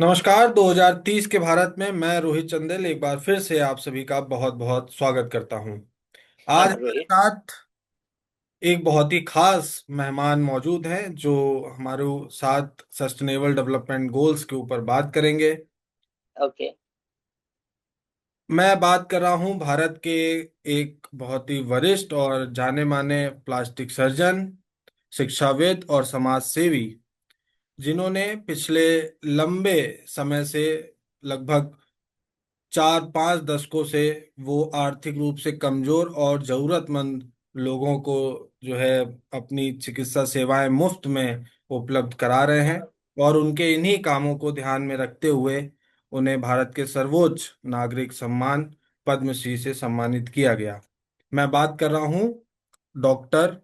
नमस्कार। 2030 के भारत में मैं रोहित चंदेल एक बार फिर से आप सभी का बहुत बहुत स्वागत करता हूं। हाँ आज हमारे रोहित। साथ एक बहुत ही खास मेहमान मौजूद हैं जो हमारे साथ सस्टेनेबल डेवलपमेंट गोल्स के ऊपर बात करेंगे। ओके। मैं बात कर रहा हूं भारत के एक बहुत ही वरिष्ठ और जाने माने प्लास्टिक सर्जन, शिक्षाविद और समाज सेवी, जिन्होंने पिछले लंबे समय से, लगभग 4-5 दशकों से, वो आर्थिक रूप से कमजोर और जरूरतमंद लोगों को जो है अपनी चिकित्सा सेवाएं मुफ्त में उपलब्ध करा रहे हैं। और उनके इन्हीं कामों को ध्यान में रखते हुए उन्हें भारत के सर्वोच्च नागरिक सम्मान पद्मश्री से सम्मानित किया गया। मैं बात कर रहा हूं डॉक्टर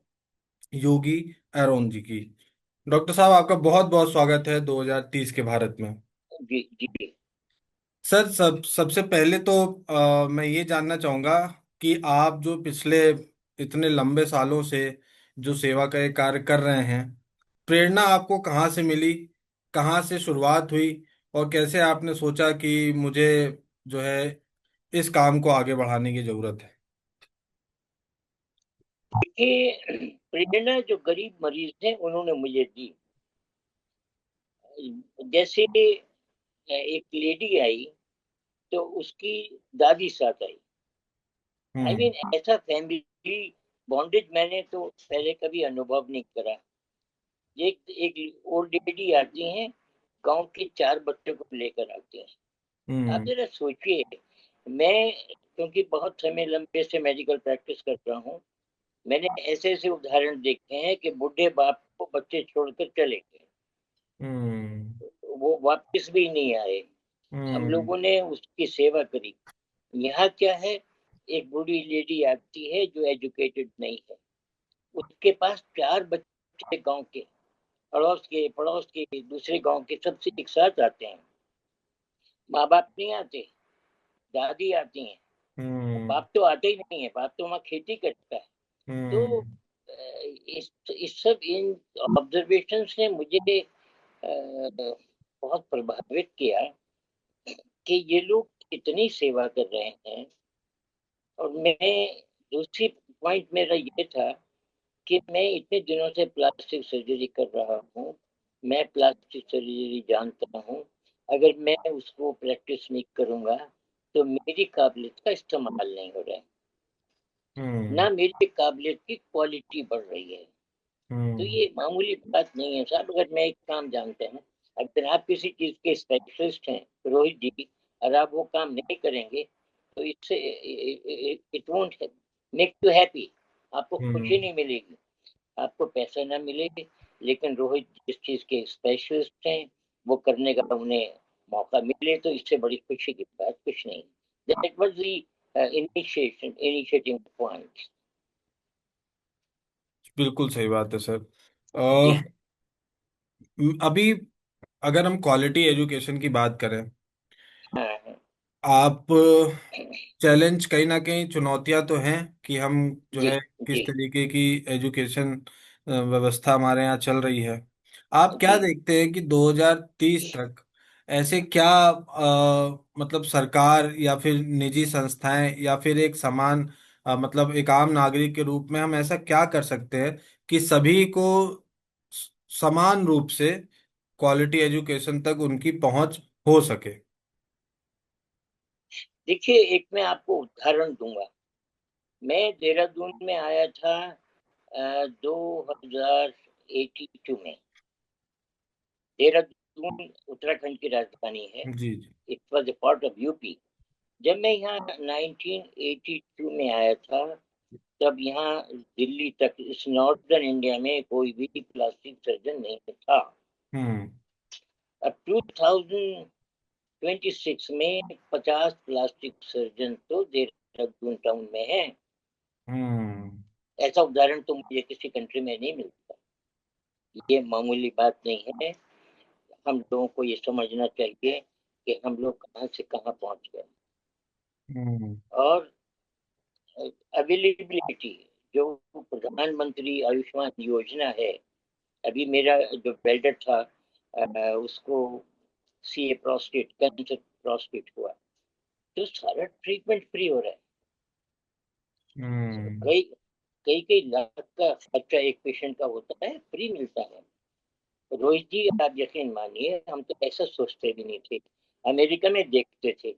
योगी एरोन जी की। डॉक्टर साहब, आपका बहुत बहुत स्वागत है 2030 के भारत में। जी जी। सर, सबसे पहले तो मैं ये जानना चाहूँगा कि आप जो पिछले इतने लंबे सालों से जो सेवा का ये कार्य कर रहे हैं, प्रेरणा आपको कहाँ से मिली, कहाँ से शुरुआत हुई, और कैसे आपने सोचा कि मुझे जो है इस काम को आगे बढ़ाने की जरूरत है। देखिए, प्रेरणा जो गरीब मरीज थे उन्होंने मुझे दी। जैसे एक लेडी आई तो उसकी दादी साथ आई। आई हम्म। मीन ऐसा फैमिली बॉन्डेज मैंने तो पहले कभी अनुभव नहीं करा। एक एक ओल्ड लेडी आती हैं, गांव के 4 बच्चों को लेकर आती हैं। आप हम्म। जरा सोचिए। मैं क्योंकि बहुत समय लंबे से मेडिकल प्रैक्टिस कर रहा हूँ, मैंने ऐसे ऐसे उदाहरण देखे हैं कि बुढ़े बाप को बच्चे छोड़कर चले गए, हम्म। वो वापस भी नहीं आए। हम हम्म। लोगों ने उसकी सेवा करी। यहाँ क्या है, एक बूढ़ी लेडी आती है जो एजुकेटेड नहीं है, उसके पास 4 बच्चे गांव के, पड़ोस के दूसरे गांव के सबसे एक साथ आते हैं। माँ बाप नहीं आते, दादी आती हैं। हम्म। बाप तो आते ही नहीं है, बाप तो वहाँ खेती करता है। तो हम्म। इस सब इन ऑब्जर्वेशंस ने मुझे बहुत प्रभावित किया कि ये लोग कितनी सेवा कर रहे हैं। और मैं दूसरी पॉइंट मेरा ये था कि मैं इतने दिनों से प्लास्टिक सर्जरी कर रहा हूँ, मैं प्लास्टिक सर्जरी जानता हूँ। अगर मैं उसको प्रैक्टिस नहीं करूँगा तो मेरी काबिलियत का इस्तेमाल नहीं हो रहा है, हम्म। ना मेरी काबिलियत की क्वालिटी बढ़ रही है। तो हम्म। ये मामूली बात नहीं है साहब। अगर मैं एक काम जानते हैं, अगर आप किसी चीज के स्पेशलिस्ट हैं रोहित जी, और आप वो काम नहीं करेंगे तो इससे it won't make you happy. आपको खुशी हम्म। नहीं मिलेगी, आपको पैसा ना मिलेगी, लेकिन रोहित जिस चीज के स्पेशलिस्ट हैं वो करने का उन्हें मौका मिले तो इससे बड़ी खुशी की बात कुछ नहीं। That was the initiating point. बिल्कुल सही बात है सर। जी। अभी अगर हम क्वालिटी एजुकेशन की बात करें, हाँ हाँ। आप, चैलेंज कहीं ना कहीं चुनौतियां तो हैं कि हम जो जी है जी किस तरीके की एजुकेशन व्यवस्था हमारे यहाँ चल रही है। आप क्या जी। देखते हैं कि 2030 तक ऐसे क्या मतलब सरकार या फिर निजी संस्थाएं या फिर एक समान मतलब एक आम नागरिक के रूप में हम ऐसा क्या कर सकते हैं कि सभी को स- समान रूप से क्वालिटी एजुकेशन तक उनकी पहुंच हो सके। देखिए, एक मैं आपको उदाहरण दूंगा। मैं देहरादून में आया था 2082 में। देहरादून उत्तराखंड की राजधानी है। जी जी। It was a part of UP. जब मैं यहाँ 1982 में आया था, तब यहाँ दिल्ली तक इस नॉर्दर्न इंडिया में कोई भी प्लास्टिक सर्जन नहीं था। हम्म। अब 2026 में 50 प्लास्टिक सर्जन तो देहरादून टाउन में है। हम्म। ऐसा उदाहरण तो मुझे किसी कंट्री में नहीं मिलता। ये मामूली बात नहीं है। हम लोगों को ये समझना चाहिए कि हम लोग कहाँ से कहाँ पहुंच गए। हम्म। और अवेलेबिलिटी, जो प्रधानमंत्री आयुष्मान योजना है, अभी मेरा जो बेल्डर था उसको सीए प्रोस्टेट कैंसर, प्रोस्टेट हुआ, तो सारा ट्रीटमेंट फ्री हो रहा है। हम्म। कई कई कई लाख का खर्चा एक पेशेंट का होता है, फ्री मिलता है। रोहित जी, आप यकीन मानिए, हम तो ऐसा सोचते भी नहीं थे। अमेरिका में देखते थे।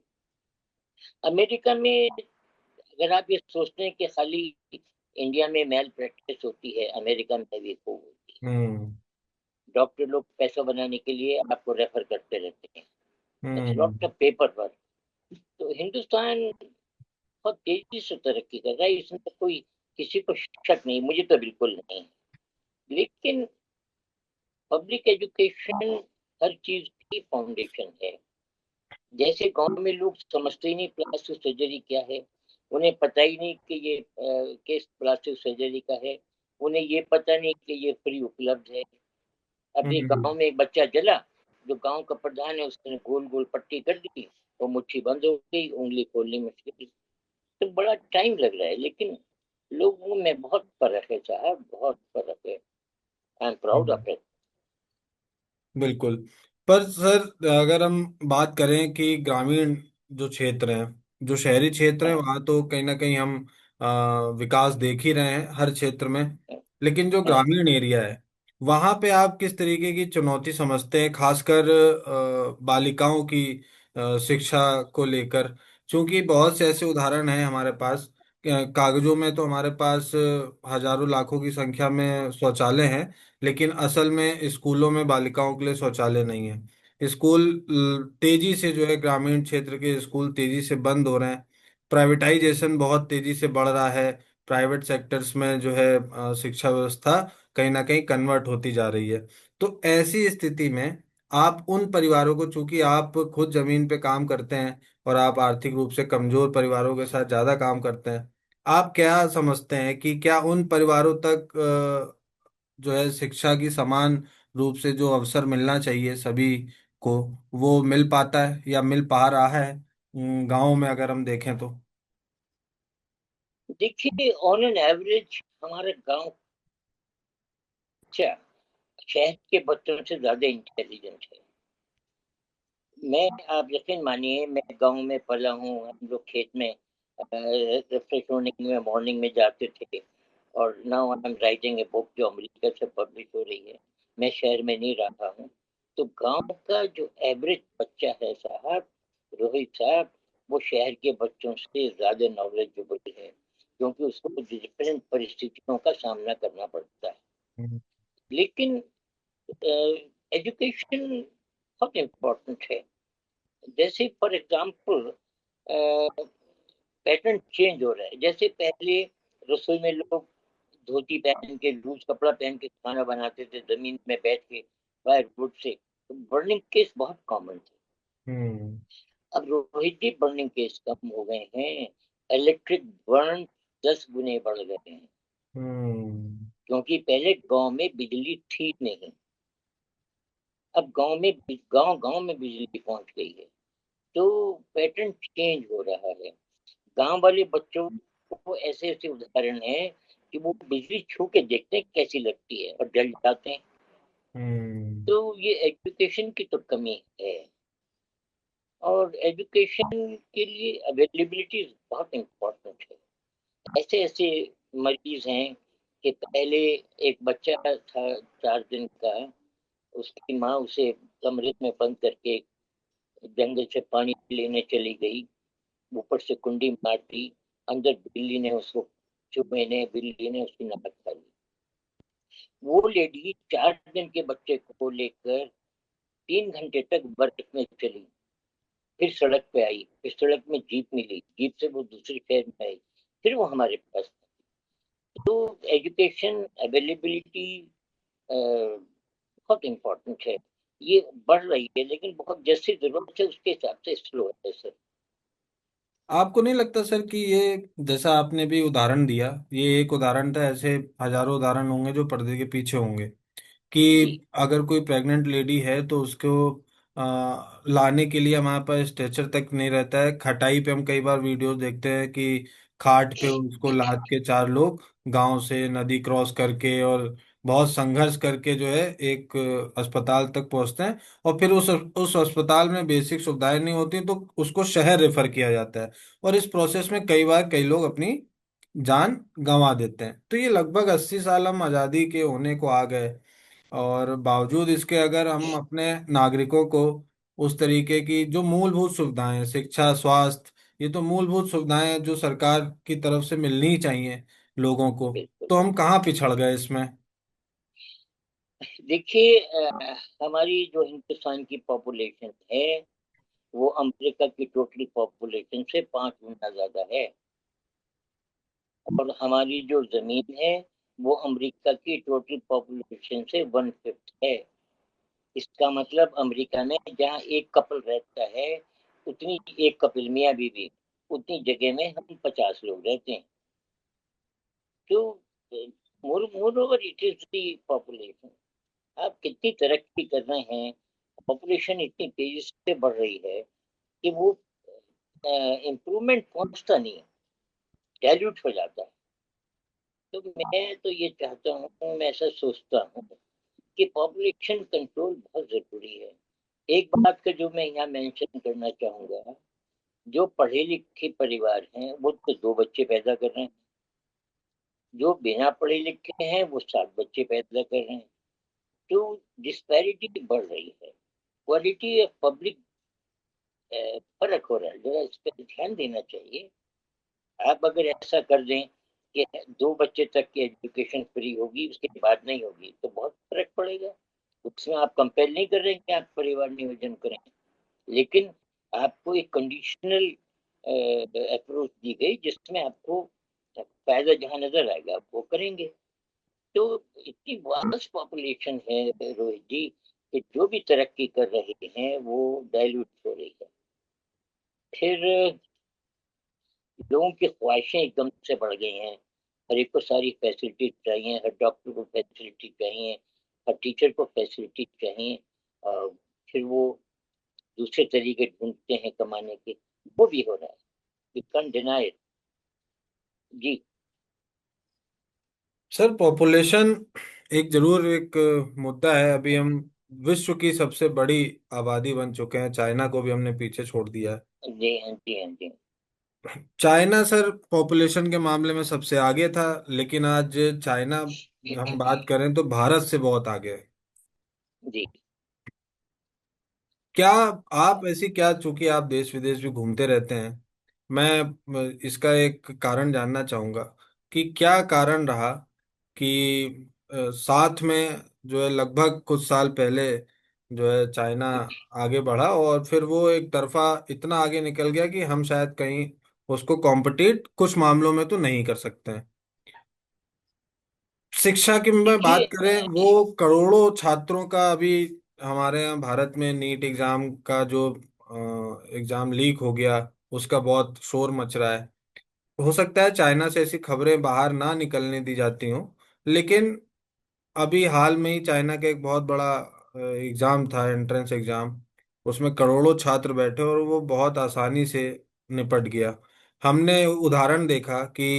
अमेरिका में अगर आप ये सोचते हैं कि खाली इंडिया में मेल प्रैक्टिस होती है, अमेरिका में भी खूब होती हम्म। है। डॉक्टर लोग पैसा बनाने के लिए आपको रेफर करते रहते हैं। It's hmm. Lot of paper work. तो हिंदुस्तान बहुत तेजी से तरक्की कर रहा है, इसमें तो कोई किसी को शक नहीं, मुझे तो बिल्कुल नहीं। लेकिन पब्लिक एजुकेशन हर चीज की फाउंडेशन है। जैसे गांव में लोग समझते ही नहीं प्लास्टिक सर्जरी क्या है, उन्हें पता ही नहीं कि ये केस प्लास्टिक सर्जरी का है, उन्हें ये पता नहीं कि ये फ्री उपलब्ध है। अभी हम्म। गांव में एक बच्चा जला, जो गांव का प्रधान है उसने गोल गोल पट्टी कर दी, वो मुट्ठी बंद हो गई, उंगली खोलने में मुश्किल। तो बड़ा टाइम लग रहा है, लेकिन लोगों में बहुत फर्क है साहब, बहुत फर्क है। I am proud hmm. Of it. बिल्कुल। पर सर अगर हम बात करें कि ग्रामीण जो क्षेत्र हैं, जो शहरी क्षेत्र हैं, वहाँ तो कहीं ना कहीं हम विकास देख ही रहे हैं हर क्षेत्र में। लेकिन जो ग्रामीण एरिया है, वहाँ पे आप किस तरीके की चुनौती समझते हैं, खासकर बालिकाओं की शिक्षा को लेकर? क्योंकि बहुत से ऐसे उदाहरण हैं हमारे पास। कागजों में तो हमारे पास हजारों लाखों की संख्या में शौचालय हैं, लेकिन असल में स्कूलों में बालिकाओं के लिए शौचालय नहीं है। स्कूल तेजी से जो है, ग्रामीण क्षेत्र के स्कूल तेजी से बंद हो रहे हैं। प्राइवेटाइजेशन बहुत तेजी से बढ़ रहा है। प्राइवेट सेक्टर्स में जो है शिक्षा व्यवस्था कहीं ना कहीं कन्वर्ट होती जा रही है। तो ऐसी स्थिति में आप उन परिवारों को, चूंकि आप खुद जमीन पे काम करते हैं और आप आर्थिक रूप से कमजोर परिवारों के साथ ज्यादा काम करते हैं, आप क्या समझते हैं कि क्या उन परिवारों तक जो है शिक्षा की समान रूप से जो अवसर मिलना चाहिए सभी को, वो मिल पाता है या मिल पा रहा है गाँव में, अगर हम देखें तो? देखिए, ऑन एन एवरेज हमारे गांव अच्छा शहर के बच्चों से ज्यादा इंटेलिजेंट है। मैं, आप यकीन मानिए, मैं गांव में पला हूँ। हम लोग खेत में रिफ्रेश होने के लिए मॉर्निंग में जाते थे। और now I am writing a book जो अमेरिका से पब्लिश हो रही है। मैं शहर में नहीं रहा हूँ। तो गांव का जो एवरेज बच्चा है साहब, रोहित साहब, वो शहर के बच्चों से ज्यादा नॉलेजेबल है, क्योंकि उसको डिफरेंट परिस्थितियों का सामना करना पड़ता है। हम्म। लेकिन एजुकेशन बहुत इम्पोर्टेंट है। जैसे फॉर एग्जाम्पल पैटर्न चेंज हो रहा है। जैसे पहले रसोई में लोग धोती पहन के, लूज कपड़ा पहन के खाना बनाते थे, जमीन में बैठ के फायर वुड से। तो बर्निंग केस बहुत कॉमन थे। हम्म। अब रोहित जी, बर्निंग केस कम हो गए हैं। इलेक्ट्रिक बर्न 10 गुने बढ़ गए हैं, हम्म। क्योंकि पहले गांव में बिजली थी नहीं। अब गांव गांव में बिजली पहुंच गई है। तो पैटर्न चेंज हो रहा है। गांव वाले बच्चों को ऐसे ऐसे उदाहरण है कि वो बिजली छू के देखते हैं कैसी लगती है और जल जाते हैं। हम्म। तो ये एजुकेशन की तो कमी है। और एजुकेशन के लिए अवेलेबिलिटी बहुत इम्पोर्टेंट है। ऐसे ऐसे मरीज हैं कि पहले एक बच्चा था 4 दिन का, उसकी माँ उसे कमरे में बंद करके जंगल से पानी लेने चली गई, ऊपर से कुंडी मार दी, अंदर बिल्ली ने उसकी नाक खा ली। वो लेडी 4 दिन के बच्चे को लेकर 3 घंटे तक बर्फ में चली, फिर सड़क पे आई, फिर सड़क में जीप मिली, जीप से वो दूसरे शहर में आई, फिर वो हमारे पास। तो एजुकेशन अवेलेबिलिटी बहुत इम्पोर्टेंट है। ये बढ़ रही है, लेकिन बहुत जैसी जरूरत है उसके हिसाब से स्लो है सर। आपको नहीं लगता सर कि ये, जैसा आपने भी उदाहरण दिया, ये एक उदाहरण था, ऐसे हजारों उदाहरण होंगे जो पर्दे के पीछे होंगे, कि जी। अगर कोई प्रेग्नेंट लेडी है तो उसको लाने के लिए हमारे पास स्ट्रेचर तक नहीं रहता है। खटाई पे हम कई बार वीडियो देखते हैं कि खाट पे उसको लाद के चार लोग गांव से नदी क्रॉस करके और बहुत संघर्ष करके जो है एक अस्पताल तक पहुंचते हैं, और फिर उस अस्पताल में बेसिक सुविधाएं नहीं होती तो उसको शहर रेफर किया जाता है, और इस प्रोसेस में कई बार कई लोग अपनी जान गंवा देते हैं। तो ये लगभग 80 साल हम आज़ादी के होने को आ गए, और बावजूद इसके अगर हम अपने नागरिकों को उस तरीके की जो मूलभूत सुविधाएं हैं, शिक्षा, स्वास्थ्य, ये तो मूलभूत सुविधाएं हैं जो सरकार की तरफ से मिलनी ही चाहिए लोगों को, बिल्कुल। तो हम कहाँ पिछड़ गए इसमें। देखिए, हमारी जो हिंदुस्तान की पॉपुलेशन है वो अमेरिका की टोटल पॉपुलेशन से 5 गुना ज्यादा है। और हमारी जो जमीन है वो अमेरिका की टोटल पॉपुलेशन से 1/5 है। इसका मतलब अमेरिका में जहाँ एक कपल रहता है, उतनी एक कपल मियाँ बीवी, उतनी जगह में हम 50 लोग रहते हैं। तो more over it is the population. आप कितनी तरक्की कर रहे हैं, पॉपुलेशन इतनी तेजी से बढ़ रही है कि वो इम्प्रूवमेंट पहुंचता नहीं है, डाइल्यूट हो जाता है। तो मैं तो ये चाहता हूँ, मैं ऐसा सोचता हूँ कि पॉपुलेशन कंट्रोल बहुत जरूरी है। एक बात का जो मैं यहाँ मेंशन करना चाहूंगा, जो पढ़े लिखे परिवार हैं वो तो 2 बच्चे पैदा कर रहे हैं, जो बिना पढ़े लिखे हैं वो 7 बच्चे पैदा कर रहे हैं। तो डिस्पैरिटी बढ़ रही है, क्वालिटी ऑफ पब्लिक फर्क हो रहा है, जरा इस पर ध्यान देना चाहिए। आप अगर ऐसा कर दें कि 2 बच्चे तक की एजुकेशन फ्री होगी, उसके बाद नहीं होगी, तो बहुत फर्क पड़ेगा। उसमें आप कंपेल नहीं कर रहे हैं कि आप परिवार नियोजन करें, लेकिन आपको एक कंडीशनल अप्रोच दी गई जिसमें आपको फायदा जहां नजर आएगा आप वो करेंगे। तो इतनी वास्ट पॉपुलेशन है रोहित जी, कि जो भी तरक्की कर रहे हैं वो डाइल्यूट हो रही है। फिर लोगों की ख्वाहिशें एकदम से बढ़ गई हैं। हर एक को सारी फैसिलिटी चाहिए, हर डॉक्टर को फैसिलिटी चाहिए, हर टीचर को फैसिलिटी चाहिए। और फिर वो दूसरे तरीके ढूंढते हैं कमाने के। वो भी हो रहा है, वी कैन डिनाई इट। जी। सर पॉपुलेशन एक जरूर एक मुद्दा है। अभी हम विश्व की सबसे बड़ी आबादी बन चुके हैं, चाइना को भी हमने पीछे छोड़ दिया है। जी हाँ, जी हाँ, जी। चाइना सर पॉपुलेशन के मामले में सबसे आगे था, लेकिन आज चाइना, हम बात करें तो भारत से बहुत आगे है। जी। क्या आप ऐसी क्या, चूंकि आप देश विदेश भी घूमते रहते हैं, मैं इसका एक कारण जानना चाहूंगा कि क्या कारण रहा कि साथ में जो है लगभग कुछ साल पहले जो है चाइना आगे बढ़ा, और फिर वो एक तरफा इतना आगे निकल गया कि हम शायद कहीं उसको कॉम्पिटिट कुछ मामलों में तो नहीं कर सकते हैं। शिक्षा की में बात देखिए, करें, वो करोड़ों छात्रों का अभी हमारे यहाँ भारत में नीट एग्जाम का जो एग्जाम लीक हो गया, उसका बहुत शोर मच रहा है। हो सकता है चाइना से ऐसी खबरें बाहर ना निकलने दी जाती हों, लेकिन अभी हाल में ही चाइना का एक बहुत बड़ा एग्जाम था, एंट्रेंस एग्जाम, उसमें करोड़ों छात्र बैठे और वो बहुत आसानी से निपट गया। हमने उदाहरण देखा कि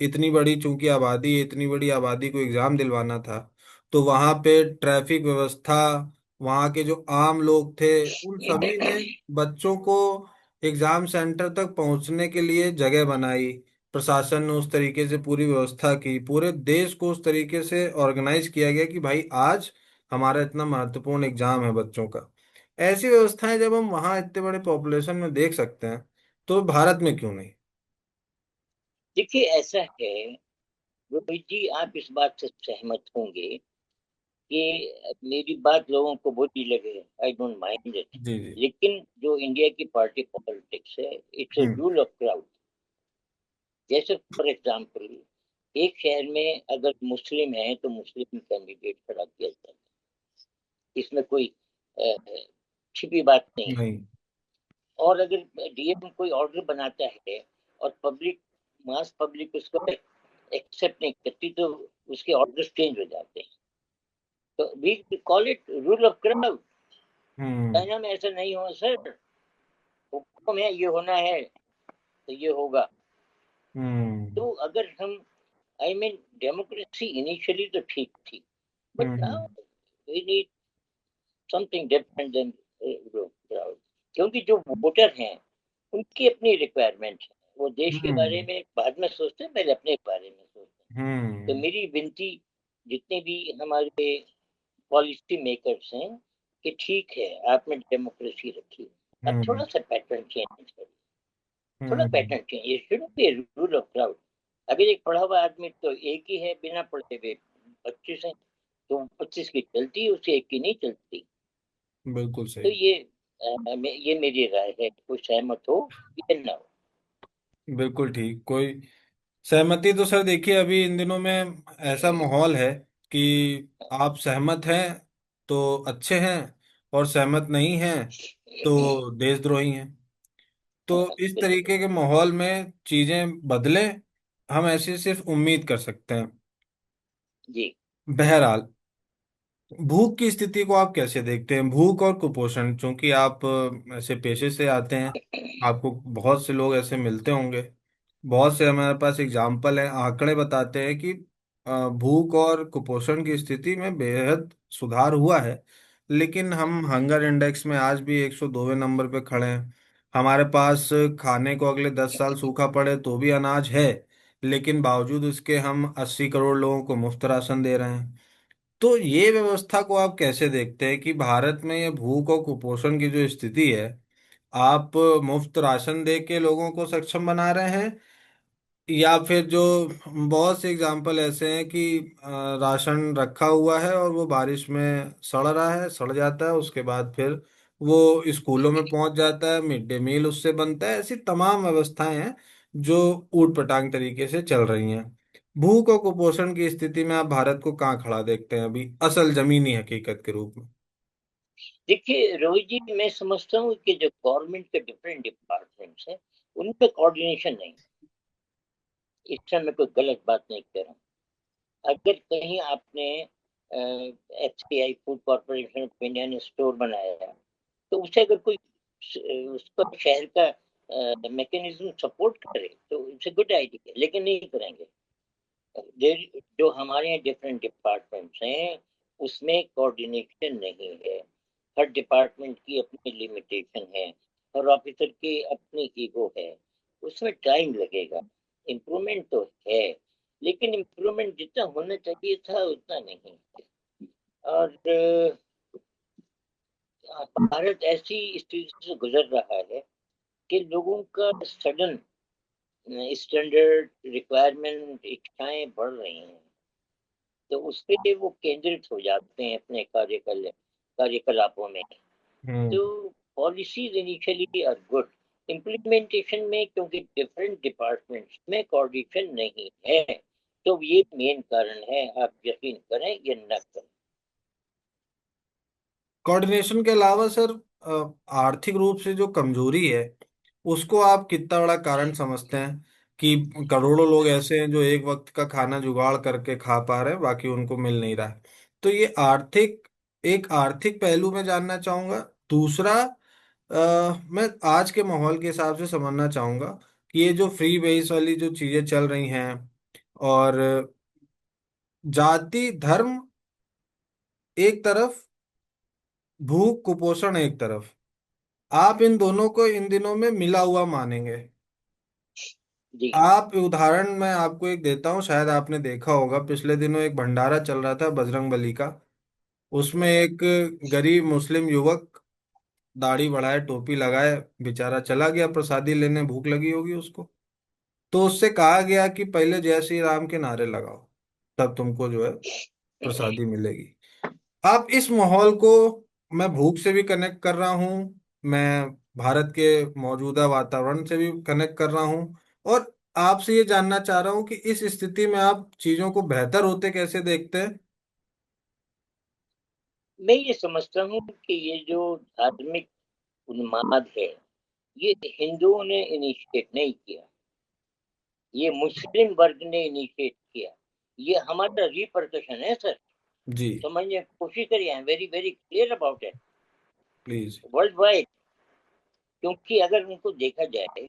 इतनी बड़ी चूंकि आबादी है, इतनी बड़ी आबादी को एग्जाम दिलवाना था, तो वहाँ पे ट्रैफिक व्यवस्था, वहाँ के जो आम लोग थे, उन सभी ने बच्चों को एग्जाम सेंटर तक पहुँचने के लिए जगह बनाई। प्रशासन ने उस तरीके से पूरी व्यवस्था की, पूरे देश को उस तरीके से ऑर्गेनाइज किया गया कि भाई आज हमारा इतना महत्वपूर्ण एग्जाम है बच्चों का। ऐसी व्यवस्थाएं जब हम वहाँ इतने बड़े पॉपुलेशन में देख सकते हैं, तो भारत में क्यों नहीं। देखिए ऐसा है रोहित जी, आप इस बात से सहमत होंगे कि मेरी बात लोगों को बुरी लगे, आई डोंट माइंड इट। जी जी। लेकिन जो इंडिया की पार्टी पॉलिटिक्स है, it's a hmm. Rule of crowd. जैसे फॉर एग्जाम्पल, एक शहर में अगर मुस्लिम है तो मुस्लिम कैंडिडेट खड़ा किया जाता है, इसमें कोई अ, छिपी बात नहीं है। नहीं। और अगर डीएम कोई ऑर्डर बनाता है और पब्लिक, मास पब्लिक उसको एक्सेप्ट नहीं करती, तो उसके ऑर्डर्स चेंज हो जाते हैं। तो we call it rule of crowd. Hmm. China में ऐसा नहीं हो सर, हुक्म है ये होना है तो ये होगा। हम्म। तो अगर हम, आई मीन डेमोक्रेसी इनिशियली तो ठीक थी, but hmm. Now we need something different then crowd, क्योंकि जो वोटर हैं उनकी अपनी रिक्वायरमेंट है, वो देश के बारे हम्म। में बाद में सोचते हैं, पहले अपने बारे में सोचते हैं। तो हम्म। मेरी विनती जितने भी हमारे पॉलिसी मेकर्स हैं कि ठीक है, आप में डेमोक्रेसी रखिए, अब हम्म। थोड़ा सा पैटर्न चेंज करिए, थोड़ा हम्म। पैटर्न चेंज, ये should be rule of crowd. अगर एक पढ़ा हुआ आदमी तो एक ही है, बिना पढ़े हुए 25 हैं, तो 25 की चलती है, उसे एक की नहीं चलती। बिल्कुल तो सही। ये मेरी राय है, कोई सहमत हो या ना हो। बिल्कुल ठीक। कोई सहमति तो सर देखिए अभी इन दिनों में ऐसा माहौल है कि आप सहमत हैं तो अच्छे हैं, और सहमत नहीं हैं तो देशद्रोही हैं। तो इस बिल्कुल। तरीके के माहौल में चीजें बदलें, हम ऐसी सिर्फ उम्मीद कर सकते हैं। जी। बहरहाल, भूख की स्थिति को आप कैसे देखते हैं? भूख और कुपोषण, चूंकि आप ऐसे पेशे से आते हैं, आपको बहुत से लोग ऐसे मिलते होंगे। बहुत से हमारे पास एग्जाम्पल हैं, आंकड़े बताते हैं कि भूख और कुपोषण की स्थिति में बेहद सुधार हुआ है। लेकिन हम हंगर इंडेक्स में आज भी 102वें नंबर पे खड़े हैं। हमारे पास खाने को अगले 10 साल सूखा पड़े तो भी अनाज है, लेकिन बावजूद उसके हम 80 करोड़ लोगों को मुफ्त राशन दे रहे हैं। तो ये व्यवस्था को आप कैसे देखते हैं कि भारत में ये भूख और कुपोषण की जो स्थिति है, आप मुफ्त राशन दे के लोगों को सक्षम बना रहे हैं, या फिर जो बहुत से एग्जाम्पल ऐसे हैं कि राशन रखा हुआ है और वो बारिश में सड़ रहा है, सड़ जाता है, उसके बाद फिर वो स्कूलों में पहुंच जाता है, मिड डे मील उससे बनता है। ऐसी तमाम व्यवस्थाएं हैं जो ऊट पटांग तरीके से चल रही हैं। भूख और कुपोषण की स्थिति में आप भारत को कहाँ खड़ा देखते हैं अभी असल जमीनी हकीकत के रूप में? देखिए रोहित जी, मैं समझता हूँ कि जो गवर्नमेंट के डिफरेंट डिपार्टमेंट्स हैं उनका कोऑर्डिनेशन नहीं। इससे मैं कोई गलत बात नहीं कह रहा हूँ। अगर कहीं आपने FCI, food corporation of India ने स्टोर बनाया है, तो उसे अगर कोई उसका शहर का मैकेनिज्म सपोर्ट करे तो इट्स गुड आइडिया, लेकिन नहीं करेंगे। जो हमारे यहाँ डिफरेंट डिपार्टमेंट्स हैं उसमें कोऑर्डिनेशन नहीं है। हर डिपार्टमेंट की अपनी लिमिटेशन है, हर ऑफिसर की अपनी ईगो है, उसमें टाइम लगेगा। इम्प्रूवमेंट तो है, लेकिन इम्प्रूवमेंट जितना होना चाहिए था उतना नहीं। और भारत ऐसी स्थिति से गुजर रहा है कि लोगों का सडन स्टैंडर्ड रिक्वायरमेंट इच्छाएं बढ़ रही हैं, तो उस पे वो केंद्रित हो जाते हैं अपने कार्यकलापों में। हम्म। तो policies initially are good, implementation में क्योंकि डिफरेंट डिपार्टमेंट्स में कोऑर्डिनेशन नहीं है, तो ये मेन कारण है, आप यकीन करें या न करें। कोऑर्डिनेशन के अलावा सर, आर्थिक रूप से जो कमजोरी है उसको आप कितना बड़ा कारण समझते हैं कि करोड़ों लोग ऐसे हैं जो एक वक्त का खाना जुगाड़ करके खा पा रहे हैं, बाकी उनको मिल नहीं रहा है। तो ये आर्थिक, एक आर्थिक पहलू में जानना चाहूंगा। दूसरा, मैं आज के माहौल के हिसाब से समझना चाहूंगा कि ये जो फ्री बेस वाली जो चीजें चल रही हैं, और जाति धर्म एक तरफ, भूख कुपोषण एक तरफ, आप इन दोनों को इन दिनों में मिला हुआ मानेंगे? जी। आप उदाहरण मैं आपको एक देता हूँ, शायद आपने देखा होगा, पिछले दिनों एक भंडारा चल रहा था बजरंग बली का। उसमें हम्म। एक गरीब मुस्लिम युवक दाढ़ी बढ़ाए, टोपी लगाए, बेचारा चला गया प्रसादी लेने, भूख लगी होगी उसको। तो उससे कहा गया कि पहले जय श्री राम के नारे लगाओ, तब तुमको जो है प्रसादी मिलेगी। आप इस माहौल को, मैं भूख से भी कनेक्ट कर रहा हूँ, मैं भारत के मौजूदा वातावरण से भी कनेक्ट कर रहा हूँ, और आपसे ये जानना चाह रहा हूँ कि इस स्थिति में आप चीजों को बेहतर होते कैसे देखते हैं? मैं ये समझता हूँ कि ये जो धार्मिक उन्माद है, ये हिंदुओं ने इनिशिएट नहीं किया, ये मुस्लिम वर्ग ने इनिशिएट किया। ये हमारा रिपरकशन है सर, जी। समझने की कोशिश करिए। I am very very clear about it, please. World wide. क्योंकि अगर उनको देखा जाए,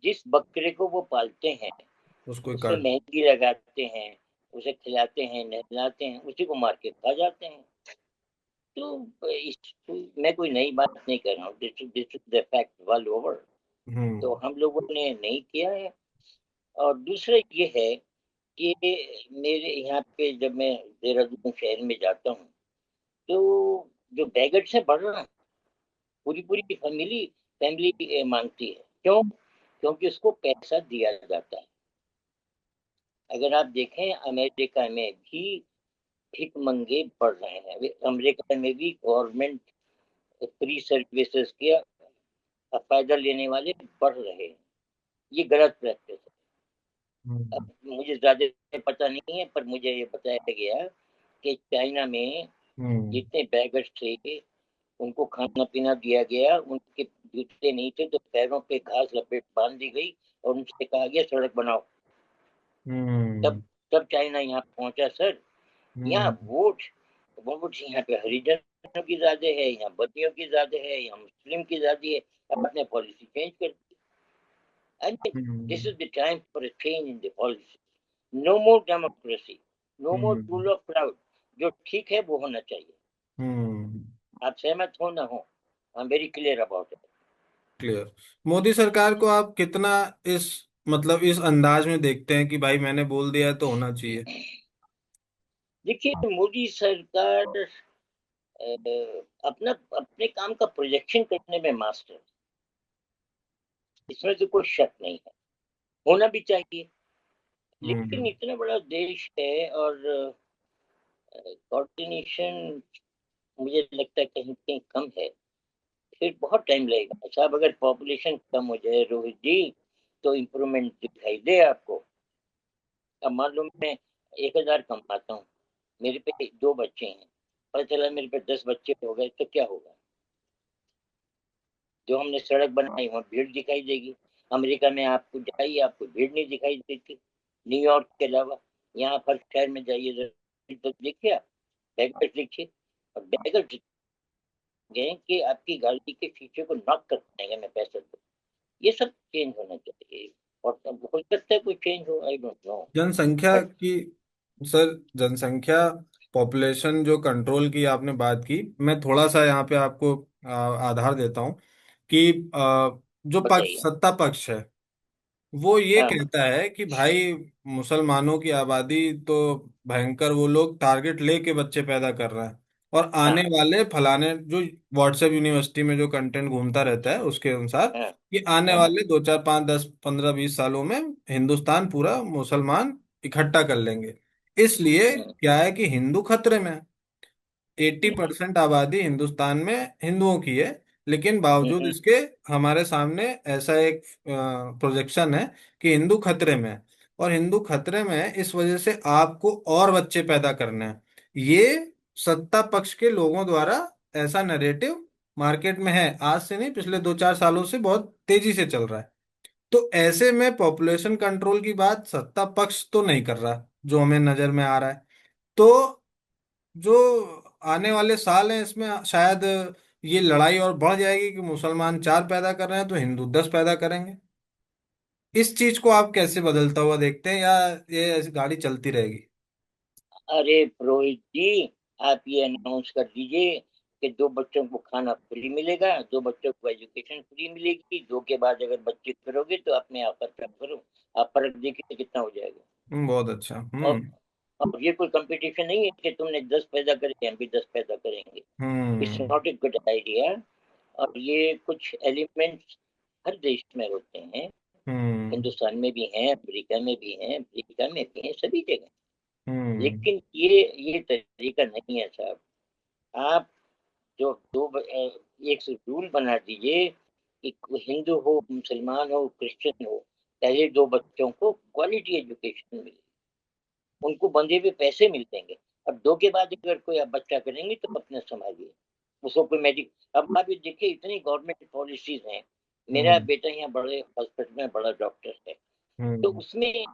जिस बकरे को वो पालते हैं उसको ही उसमें काट। मेहंदी लगाते हैं, उसे खिलाते हैं, नहलाते हैं, उसी को मार के खा जाते हैं। तो इस मैं कोई नई बात नहीं कर रहा हूँ, this is the fact world over. Hmm. तो हम लोगों ने नहीं किया है। और दूसरा ये है कि मेरे यहाँ पे जब मैं देहरादून शहर में जाता हूँ, तो जो बैगेट्स है बढ़ रहा है, पूरी पूरी फैमिली फैमिली मांगती है। क्यों? क्योंकि उसको पैसा दिया जाता है। अगर आप देखें अमेरिका में भी भिखमंगे बढ़ रहे हैं। अमेरिका में भी गवर्नमेंट फ्री सर्विसेज के फायदा लेने वाले बढ़ रहे हैं। ये गलत प्रैक्टिस है। हम्म। अब मुझे ज्यादा पता नहीं है, पर मुझे ये बताया गया कि चाइना में हम्म। जितने बैगर्स थे उनको खाना पीना दिया गया, उनके जूते नहीं थे तो पैरों पे घास लपेट बांध दी गई और उनसे कहा गया सड़क बनाओ। हम्म। तब तब चाइना यहाँ पहुंचा सर। यहाँ हम्म। वोट वोट यहाँ पे हरिजनों की ज्यादा है, यहाँ बतियों की ज्यादा है, यहाँ मुस्लिम की ज्यादा है। अब अपने पॉलिसी चेंज कर दी। I mean this hmm. Is the time for a change in the policy. No more democracy, no more hmm. Rule of crowd. जो ठीक है वो होना चाहिए। हम्म। आप सहमत हो ना हो, I am very clear about it. Clear. Modi सरकार को आप कितना इस मतलब इस अंदाज में देखते हैं कि भाई मैंने बोल दिया है तो होना चाहिए? देखिए, मोदी सरकार अपना अपने काम का प्रोजेक्शन करने में मास्टर, इसमें तो कोई शक नहीं है। होना भी चाहिए। लेकिन हम्म। इतना बड़ा देश है और कोऑर्डिनेशन मुझे लगता है कहीं कहीं कम है। फिर बहुत टाइम लगेगा साहब। अगर पॉपुलेशन कम हो जाए रोहित जी, तो इम्प्रूवमेंट दिखाई दे आपको। अब मान लो मैं 1,000 कमाता हूँ, मेरे पे 2 बच्चे हैं, पता चला मेरे पे 10 बच्चे हो गए, तो क्या होगा? जो हमने सड़क बनाई वहाँ भीड़ दिखाई देगी। अमेरिका में आपको जाइए, आपको भीड़ नहीं दिखाई देती। न्यूयॉर्क के अलावा यहाँ हर शहर में जाइए तो देखिए आप, बैगर्स देखिए। और बैगर्स गए कि आपकी गाड़ी के शीशे को नॉक कर देंगे, मैं पैसे दूँ। ये सब चेंज होना चाहिए। और अब हो सकता है कोई चेंज हो, आई डोंट नो। जनसंख्या बट की, सर जनसंख्या, पॉपुलेशन जो कंट्रोल की आपने बात की, मैं थोड़ा सा यहाँ पे आपको आधार देता हूँ कि जो पक्ष, बताइए। सत्ता पक्ष है, वो ये हाँ कहता है कि भाई मुसलमानों की आबादी तो भयंकर, वो लोग टारगेट लेके बच्चे पैदा कर रहे हैं, और आने हाँ वाले फलाने जो व्हाट्सएप यूनिवर्सिटी में जो कंटेंट घूमता रहता है उसके अनुसार हाँ कि आने हाँ। वाले 2 4 5 10 15 20 सालों में हिंदुस्तान पूरा मुसलमान इकट्ठा कर लेंगे। इसलिए हम्म, क्या है कि हिंदू खतरे में है। एट्टी हम्म, परसेंट आबादी हिंदुस्तान में हिंदुओं की है, लेकिन बावजूद हम्म, इसके हमारे सामने ऐसा एक प्रोजेक्शन है कि हिंदू खतरे में है। और हिंदू खतरे में है इस वजह से आपको और बच्चे पैदा करने हैं। ये सत्ता पक्ष के लोगों द्वारा ऐसा नैरेटिव मार्केट में है, आज से नहीं, पिछले 2 4 सालों से बहुत तेजी से चल रहा है। तो ऐसे में पॉपुलेशन कंट्रोल की बात सत्ता पक्ष तो नहीं कर रहा, जो हमें नजर में आ रहा है। तो जो आने वाले साल हैं इसमें शायद ये लड़ाई और बढ़ जाएगी कि मुसलमान 4 पैदा कर रहे हैं तो हिंदू 10 पैदा करेंगे। इस चीज को आप कैसे बदलता हुआ देखते हैं, या ये ऐसी गाड़ी चलती रहेगी? अरे पुरोहित जी, आप ये अनाउंस कर दीजिए कि 2 बच्चों को खाना फ्री मिलेगा, 2 बच्चों को एजुकेशन फ्री मिलेगी, 2 के बाद अगर बच्चे करोगे तो अपने आप पर काम करो। आप फर्क देखिए कितना हो जाएगा। बहुत अच्छा। और हम्म। और ये कोई कंपटीशन नहीं है कि तुमने 10 पैदा करे, हम भी 10 पैदा करेंगे। It's hmm. Not a good idea. और ये कुछ एलिमेंट्स हर देश में होते हैं। हम्म। हिंदुस्तान में भी हैं, अमेरिका में भी हैं, अफ्रीका में भी हैं, सभी जगह। हम्म। लेकिन ये तरीका नहीं है साहब। आप जो एक रूल बना दीजिए कि हिंदू हो, मुसलमान हो, क्रिश्चियन हो, पहले 2 बच्चों को क्वालिटी एजुकेशन मिले, उनको बंधे हुए पैसे मिल जाएंगे। अब 2 के बाद अगर कोई आप बच्चा करेंगे तो अपने संभालिए। उसको कोई मैजिक। अब आप ये देखिए, इतनी गवर्नमेंट पॉलिसीज हैं। मेरा हम्म। बेटा यहाँ बड़े हॉस्पिटल में बड़ा डॉक्टर है, तो हम्म। उसमें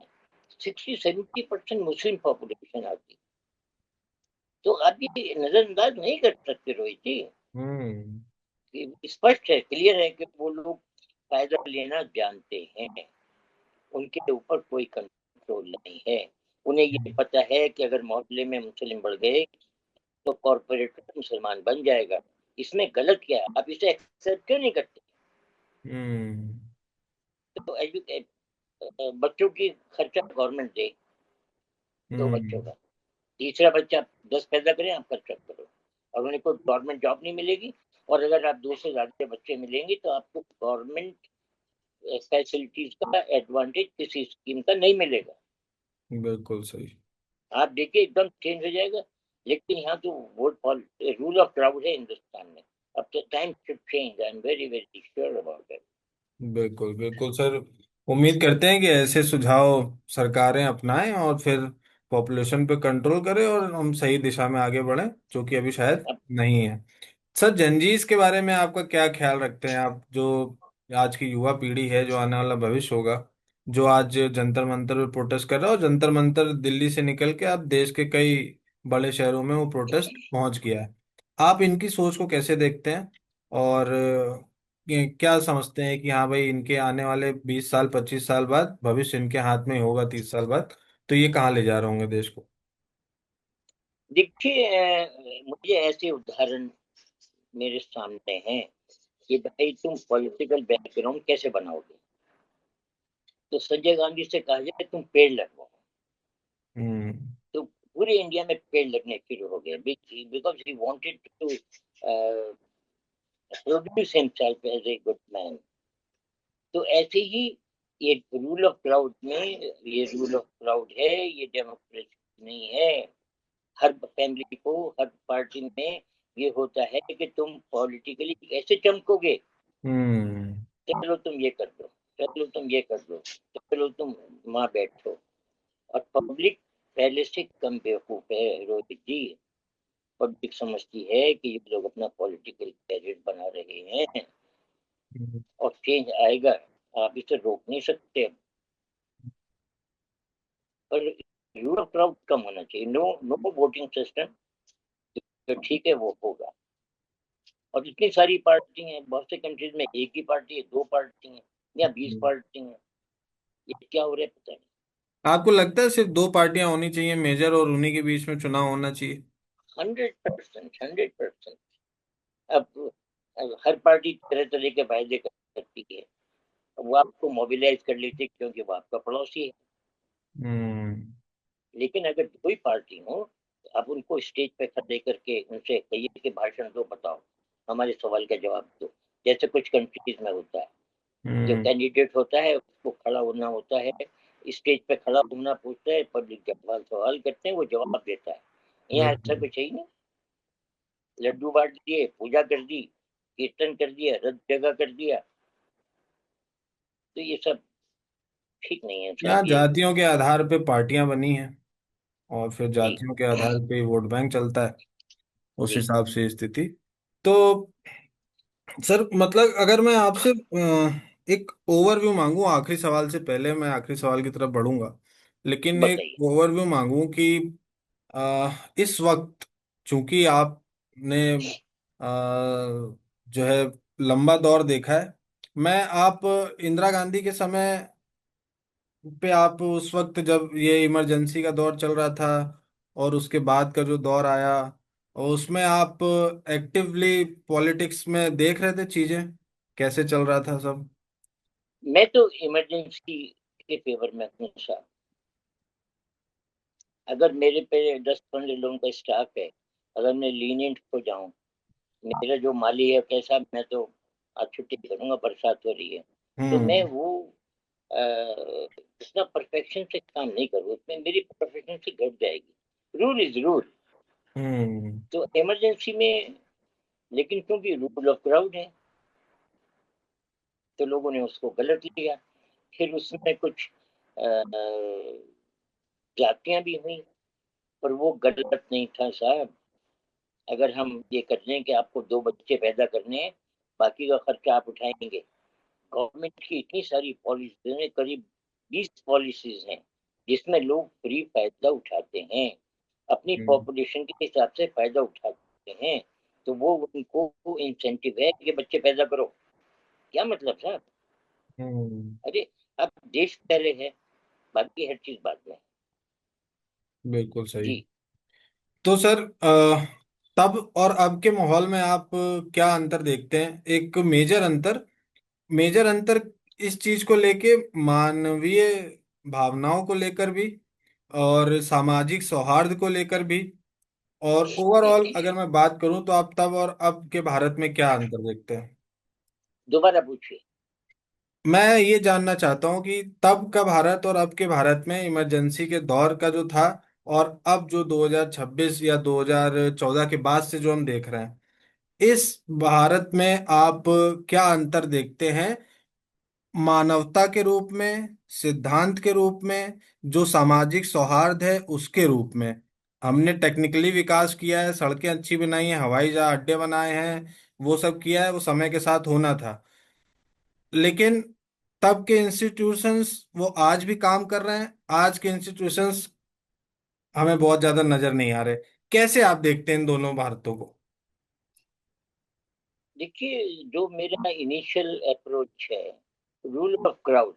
60-70% मुस्लिम पॉपुलेशन आती। तो आप ये नजरअंदाज नहीं कर सकते रोहित जी। हम्म। कि स्पष्ट है, क्लियर है कि वो लोग फायदा लेना जानते हैं। उनके ऊपर कोई कंट्रोल नहीं है। उन्हें ये पता है कि अगर मोहल्ले में मुस्लिम बढ़ गए तो कॉर्पोरेट मुसलमान बन जाएगा। इसमें गलत क्या है? आप इसे एक्सेप्ट क्यों नहीं करते? हम्म। तो बच्चों की खर्चा गवर्नमेंट दे, दो बच्चों हम्म। का, तीसरा बच्चा 10 पैदा करें, आप खर्चा करो, और उन्हें कोई गवर्नमेंट जॉब नहीं मिलेगी। और अगर आप 2 से ज्यादा बच्चे मिलेंगे तो आपको गवर्नमेंट फैसिलिटीज का एडवांटेज किसी स्कीम का नहीं मिलेगा। बिल्कुल सही। आप देखिए एकदम चेंज हो जाएगा। लेकिन यहाँ तो वोट रूल ऑफ क्राउड है हिंदुस्तान में। अब तो time should change, I am very very sure about it. बिल्कुल बिल्कुल सर। उम्मीद करते हैं कि ऐसे सुझाव सरकारें अपनाएं और फिर पॉपुलेशन पे कंट्रोल करें और हम सही दिशा में आगे बढ़ें, जो कि अभी शायद अब नहीं है। सर, जंजीस के बारे में आपका क्या ख्याल रखते हैं आप, जो आज की युवा पीढ़ी है, जो आने वाला भविष्य होगा, जो आज जंतर मंतर पे प्रोटेस्ट कर रहा है, और जंतर मंतर दिल्ली से निकल के अब देश के कई बड़े शहरों में वो प्रोटेस्ट पहुंच गया है। आप इनकी सोच को कैसे देखते हैं, और क्या समझते हैं कि हाँ भाई, इनके आने वाले 20 साल 25 साल बाद भविष्य इनके हाथ में होगा, 30 साल बाद, तो ये कहाँ ले जा रहे होंगे देश को? देखिए, मुझे ऐसे उदाहरण मेरे सामने हैं कि भाई तुम पॉलिटिकल बैकग्राउंड कैसे बनाओगे। तो संजय गांधी से कहा जाए तुम पेड़ लगवाओ, हम्म। तो पूरे इंडिया में पेड़ लगने शुरू हो गए, because he wanted to produce himself as a good man. तो ऐसे ही ये रूल ऑफ क्राउड में, ये रूल ऑफ क्राउड है, ये डेमोक्रेसी नहीं है। हर फैमिली को, हर पार्टी में ये होता है कि तुम पॉलिटिकली कैसे चमकोगे। हम्म। चलो तुम ये कर दो, चलो तुम ये कर दो, चलो तुम वहां बैठो। और पब्लिक पहले से कम बेवकूफ है रोहित जी। पब्लिक समझती है कि ये लोग अपना पॉलिटिकल कैरियर बना रहे हैं हम्म। और चेंज आएगा। आप इसे रोक नहीं सकते। पर यूरो क्राउड कम होना चाहिए। नो, नो वोटिंग सिस्टम, तो ठीक है वो होगा। और इतनी सारी पार्टी हैं, बहुत से कंट्रीज में एक ही पार्टी है, 2 पार्टी हैं या 20 हम्म। पार्टी हैं। ये क्या हो रहा है पता नहीं। आपको लगता है सिर्फ दो पार्टियां होनी चाहिए मेजर, और उन्हीं के बीच में चुनाव होना चाहिए? 100%, 100%। अब हर पार्टी तरह तरह के फायदे कर सकती है। वो आपको मोबिलाइज कर लेती है क्योंकि वो आपका पड़ोसी है। हम्म। लेकिन अगर कोई पार्टी हो तो आप उनको स्टेज पे खड़े करके उनसे कहिए कि भाषण दो, बताओ, हमारे सवाल का जवाब दो। जैसे कुछ कंट्रीज में होता है, जो हम्म। कैंडिडेट होता है उसको खड़ा होना होता है, स्टेज पे खड़ा होना पूछता है, पब्लिक जब सवाल सवाल करते हैं वो जवाब देता है। यहाँ ऐसा बिल्कुल। कुछ है ही नहीं। लड्डू बांट दिए, पूजा कर दी, कीर्तन कर दिया, रथ जगह कर दिया। तो ये सब ठीक नहीं है यहाँ साहब ये। जातियों के आधार पे पार्टियां बनी हैं, और फिर जी, जातियों के आधार पे ही वोट बैंक चलता है, उस जी, हिसाब से स्थिति। तो सर, मतलब अगर मैं आपसे एक ओवरव्यू मांगू, आखिरी सवाल से पहले मैं आखिरी सवाल की तरफ बढ़ूंगा, लेकिन एक बताइए। ओवरव्यू मांगू कि इस वक्त, चूंकि आपने जो है लंबा दौर देखा है, मैं आप इंदिरा गांधी के समय पे, आप उस वक्त जब ये इमरजेंसी का दौर चल रहा था, और उसके बाद का जो दौर आया, और उसमें आप एक्टिवली पॉलिटिक्स में देख रहे थे चीजें कैसे चल रहा था सब? मैं तो इमरजेंसी के फेवर में हूँ। अगर मेरे पे 10-15 लोगों का स्टाफ है, अगर मैं लीनियंट हो जाऊं, मेरा जो माली है कैसा, मैं तो आज छुट्टी करूंगा, बरसात हो रही है, तो मैं हम्म। वो उतना परफेक्शन से काम नहीं करूँ, उसमें मेरी परफेक्शन से घट जाएगी। Rule is rule. हम्म। तो इमरजेंसी में, लेकिन क्योंकि रूल ऑफ क्राउड है तो लोगों ने उसको गलत लिया। फिर उसमें कुछ जातियां भी हुई, पर वो गलत नहीं था साहब। अगर हम ये कर लें कि आपको 2 बच्चे पैदा करने हैं, बाकी का खर्चा आप उठाएंगे। गवर्नमेंट की इतनी सारी पॉलिसीज हैं, करीब 20 पॉलिसीज हैं जिसमें लोग फ्री फायदा उठाते हैं, अपनी हम्म। पॉपुलेशन के हिसाब से फायदा उठाते हैं। तो वो उनको इंसेंटिव है कि बच्चे पैदा करो। क्या मतलब साहब? हम्म। अरे, अब देश पहले है, बाकी हर चीज बाद में। बिल्कुल सही। जी। तो सर तब और अब के माहौल में आप क्या अंतर देखते हैं? एक मेजर अंतर इस चीज को लेके, मानवीय भावनाओं को लेकर भी और सामाजिक सौहार्द को लेकर भी, और ओवरऑल अगर मैं बात करूं तो आप तब और अब के भारत में क्या अंतर देखते हैं? दोबारा पूछिए। मैं ये जानना चाहता हूँ कि तब का भारत और अब के भारत में इमरजेंसी के दौर का जो था, और अब जो 2026 या 2014 के बाद से जो हम देख रहे हैं, इस भारत में आप क्या अंतर देखते हैं? मानवता के रूप में, सिद्धांत के रूप में, जो सामाजिक सौहार्द है उसके रूप में। हमने टेक्निकली विकास किया है, सड़कें अच्छी बनाई हैं, हवाई जहाज अड्डे बनाए हैं, वो सब किया है, वो समय के साथ होना था। लेकिन तब के इंस्टीट्यूशंस वो आज भी काम कर रहे हैं। आज के इंस्टीट्यूशंस हमें बहुत ज्यादा नजर नहीं आ रहे। कैसे आप देखते हैं इन दोनों भारतों को? देखिए, जो मेरा इनिशियल अप्रोच है, रूल ऑफ क्राउड,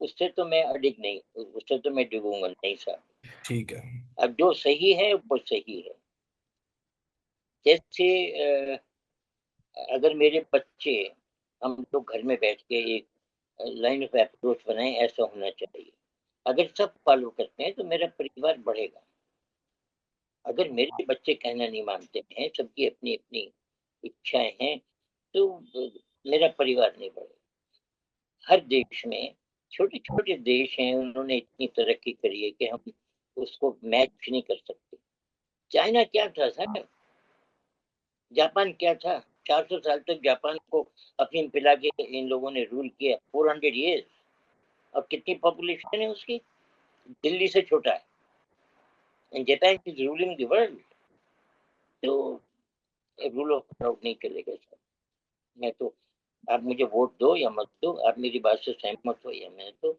उससे तो मैं अडिग नहीं, उससे तो मैं डिगूंगा नहीं सर। ठीक है। अब जो सही है वो सही है। जैसे अगर मेरे बच्चे, हम लोग घर में बैठ के एक लाइन ऑफ अप्रोच बनाए, ऐसा होना चाहिए। अगर सब फॉलो करते हैं तो मेरा परिवार बढ़ेगा। अगर मेरे बच्चे कहना नहीं मानते हैं, सबकी अपनी अपनी इच्छाएं हैं, तो मेरा परिवार नहीं बढ़ेगा। हर देश में, छोटे छोटे देश हैं, उन्होंने इतनी तरक्की करी है कि हम उसको मैच नहीं कर सकते। चाइना क्या था सर? जापान क्या था? 400 साल तक जापान को अफीम पिला के इन लोगों ने रूल किया, 400 ईयर्स। अब कितनी पॉपुलेशन है उसकी? दिल्ली से छोटा है। And Japan is ruling the world. तो रूल ऑफ क्राउड नहीं चलेगा सर। मैं तो, आप मुझे वोट दो या मत दो, आप मेरी बात से सहमत हो या मैं, तो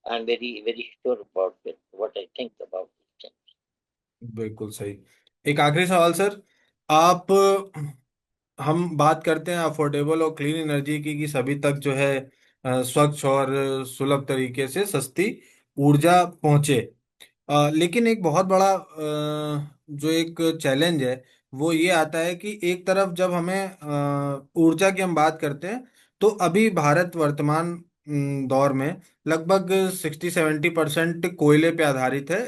I am very very sure about it, what I think about it. बिल्कुल सही। एक आखिरी सवाल सर। आप हम बात करते हैं अफोर्डेबल और क्लीन एनर्जी की, कि सभी तक जो है स्वच्छ और सुलभ तरीके से सस्ती ऊर्जा पहुंचे। लेकिन एक बहुत बड़ा जो एक चैलेंज है वो ये आता है कि एक तरफ जब हमें ऊर्जा की हम बात करते हैं, तो अभी भारत वर्तमान दौर में लगभग 60-70% कोयले पे आधारित है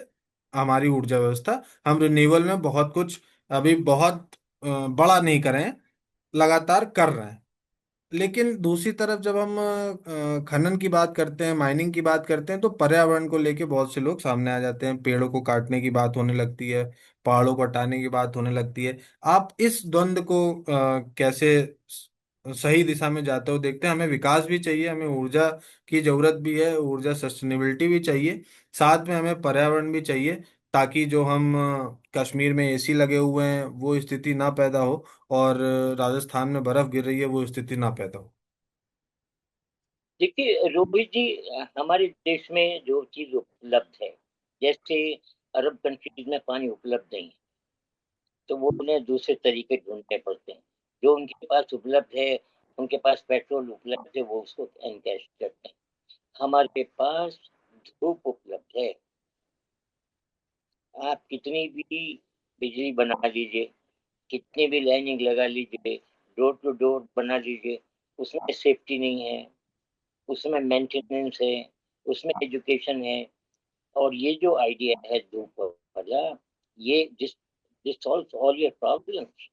हमारी ऊर्जा व्यवस्था। हम रिन्यूएबल में बहुत कुछ अभी बहुत बड़ा नहीं कर रहे हैं, लगातार कर रहे हैं। लेकिन दूसरी तरफ जब हम खनन की बात करते हैं, माइनिंग की बात करते हैं, तो पर्यावरण को लेके बहुत से लोग सामने आ जाते हैं। पेड़ों को काटने की बात होने लगती है, पहाड़ों को हटाने की बात होने लगती है। आप इस द्वंद को कैसे सही दिशा में जाते हो देखते हैं? हमें विकास भी चाहिए, हमें ऊर्जा की जरूरत भी है, ऊर्जा सस्टेनेबिलिटी भी चाहिए, साथ में हमें पर्यावरण भी चाहिए, ताकि जो हम कश्मीर में एसी लगे हुए हैं वो स्थिति ना पैदा हो, और राजस्थान में बर्फ गिर रही है वो स्थिति ना पैदा हो। देखिए रोहित जी, हमारे देश में जो चीज उपलब्ध है, जैसे अरब कंट्रीज में पानी उपलब्ध नहीं है, तो वो उन्हें दूसरे तरीके ढूंढने पड़ते हैं। जो उनके पास उपलब्ध है, उनके पास पेट्रोल उपलब्ध है, वो उसको एनकैश करते हैं। हमारे पास धूप उपलब्ध है। आप कितनी भी बिजली बना लीजिए, कितनी भी लाइनिंग लगा लीजिए, डोर टू डोर बना लीजिए, उसमें सेफ्टी नहीं है, उसमें मेंटेनेंस है, उसमें एजुकेशन है। और ये जो आइडिया है धूप वाला, ये this solves all your problems.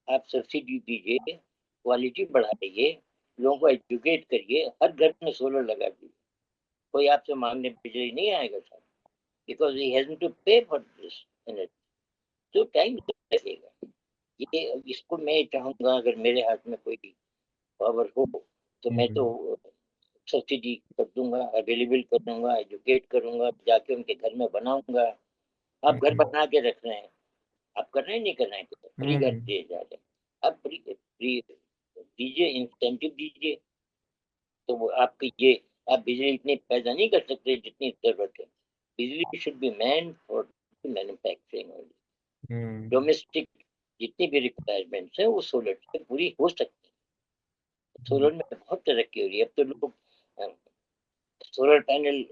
आप सब्सिडी दीजिए, क्वालिटी बढ़ाइए, लोगों को एजुकेट करिए, हर घर में सोलर लगा दीजिए। कोई आपसे मांगने बिजली नहीं आएगा sir, because he hasn't to pay for this energy. तो टाइम लगेगा। ये इसको मैं चाहूंगा, अगर मेरे हाथ में कोई पावर हो तो मैं तो हम्म। सब्सिडी कर दूंगा, अवेलेबल कर दूंगा, एजुकेट करूंगा, जाके उनके घर में बनाऊंगा। आप घर हम्म। बना के रख रहे हैं, आप कर रहे हैं नहीं कर रहे हैं, तो फ्री घर हम्म। दिए जा रहे हैं। आप फ्री फ्री दीजिए, इंसेंटिव दीजिए। तो वो आपकी ये, आप बिजली इतनी पैदा नहीं कर सकते जितनी जरूरत है। बिजली should be man for manufacturing only. Hmm. Domestic जितनी भी रिक्वायरमेंट्स है वो सोलर से पूरी हो सकती है। सोलर में बहुत तरक्की हो रही है। अब तो लोग सोलर पैनल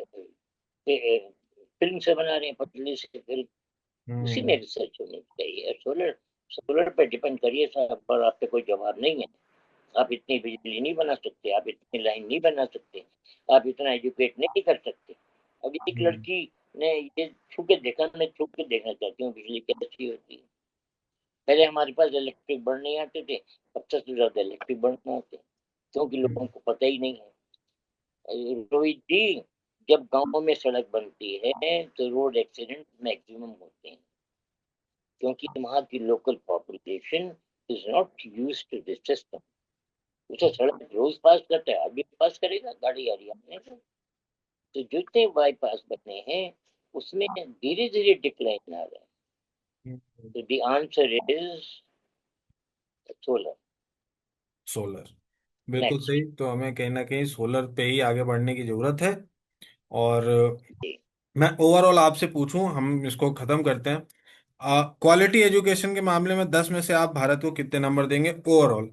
फिल्म से बना रहे हैं, पतली से फिल्म। उसी में हम्म। रिसर्च होनी चाहिए। सोलर सोलर पे डिपेंड करिए साहब, पर आप पे कोई जवाब नहीं है। आप इतनी बिजली नहीं बना सकते, आप इतनी लाइन नहीं बना सकते, आप इतना एजुकेट नहीं कर सकते। अब एक हम्म। लड़की ने ये छू के देखा, मैं छू के देखना चाहती हूँ बिजली कैसी होती है। पहले हमारे पास इलेक्ट्रिक बल्ब नहीं आते थे, अब सबसे ज्यादा इलेक्ट्रिक बल्ब आते हैं, क्योंकि लोगों को पता ही नहीं है। रोहित जी, जब गांव में सड़क बनती है तो रोड एक्सीडेंट मैक्सिमम होते हैं, क्योंकि वहाँ की local population is not use to this system. उसे सड़क रोज पास करता है, अभी पास करेगा, गाड़ी आ रही है अपने से। तो जितने बाईपास बने हैं उसमें धीरे धीरे डिक्लाइन आ रहा है। हम्म। तो the answer is solar. Solar. बिल्कुल नेक्स्ट। सही। तो हमें कहीं ना कहीं सोलर पे ही आगे बढ़ने की जरूरत है। और मैं ओवरऑल आपसे पूछूं, हम इसको खत्म करते हैं। क्वालिटी एजुकेशन के मामले में 10 में से आप भारत को कितने नंबर देंगे ओवरऑल?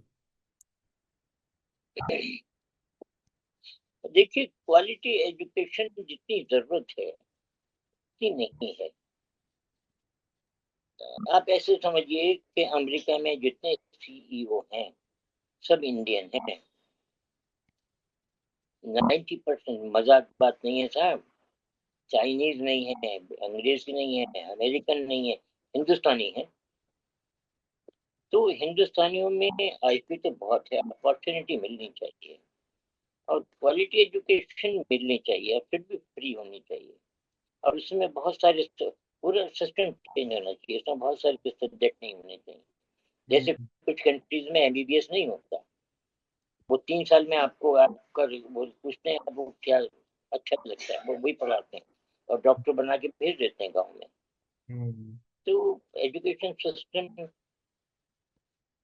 देखिए, क्वालिटी एजुकेशन जितनी जरूरत है उतनी नहीं है। आप ऐसे समझिए कि अमेरिका में जितने सीईओ हैं सब इंडियन हैं। 90%। मजाक बात नहीं है साहब। चाइनीज नहीं है, अंग्रेजी नहीं है, अमेरिकन नहीं है, हिंदुस्तानी है। तो हिंदुस्तानियों में आईक्यू तो बहुत है, अपॉर्चुनिटी मिलनी चाहिए और क्वालिटी एजुकेशन मिलनी चाहिए, फिर भी फ्री होनी चाहिए। और उसमें बहुत सारे पूरा सिस्टम चेंज होना चाहिए, इसमें बहुत सारे सब्जेक्ट नहीं होने चाहिए। जैसे हम्म। कुछ कंट्रीज में एमबीबीएस नहीं होता, वो 3 साल में आपको आपका वो पूछते हैं वो क्या अच्छा लगता है, वो वही पढ़ाते हैं और डॉक्टर बना के भेज देते हैं गाँव में। हम्म। तो एजुकेशन सिस्टम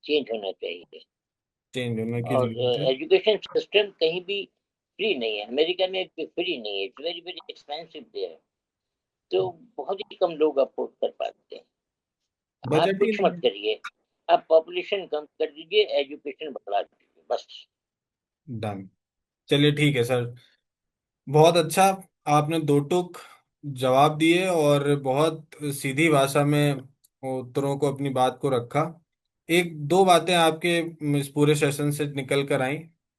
चेंज होना चाहिए। चेंज होने की और जरूरत है। एजुकेशन सिस्टम कहीं भी फ्री नहीं है, अमेरिका में फ्री नहीं है, it's very very expensive there. तो बहुत ही कम लोग अफोर्ड कर पाते हैं। आप बजट ही कुछ नहीं मत है। करिए, आप पॉपुलेशन कम कर दीजिए, एजुकेशन बढ़ा दीजिए, बस। डन। चलिए ठीक है सर। बहुत अच्छा। आपने दो टूक जवाब दिए और बहुत सीधी भाषा में उत्तरों को, अपनी बात को रखा। एक दो बातें आपके इस पूरे सेशन से निकल कर आई।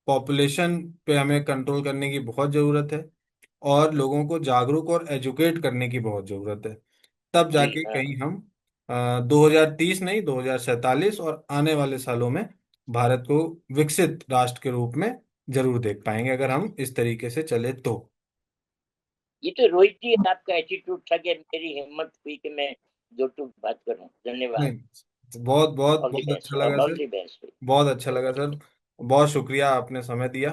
पॉपुलेशन पे हमें कंट्रोल करने की बहुत ज़रूरत है, और लोगों को जागरूक और एजुकेट करने की बहुत ज़रूरत है। तब जी जाके हाँ। कहीं हम 2030 नहीं, 2047 और आने वाले सालों में भारत को विकसित राष्ट्र के रूप में जरूर देख पाएंगे, अगर हम इस तरीके से चले तो। ये तो रोहित जी आपका एटीट्यूड था कि मेरी हिम्मत हुई कि मैं दो टूक बात करूं। धन्यवाद। नहीं, बहुत बहुत ऑल द बहुत अच्छा बेस्ट, लगा ऑल सर। The best. बहुत अच्छा लगा ओके। सर। बहुत शुक्रिया, आपने समय दिया।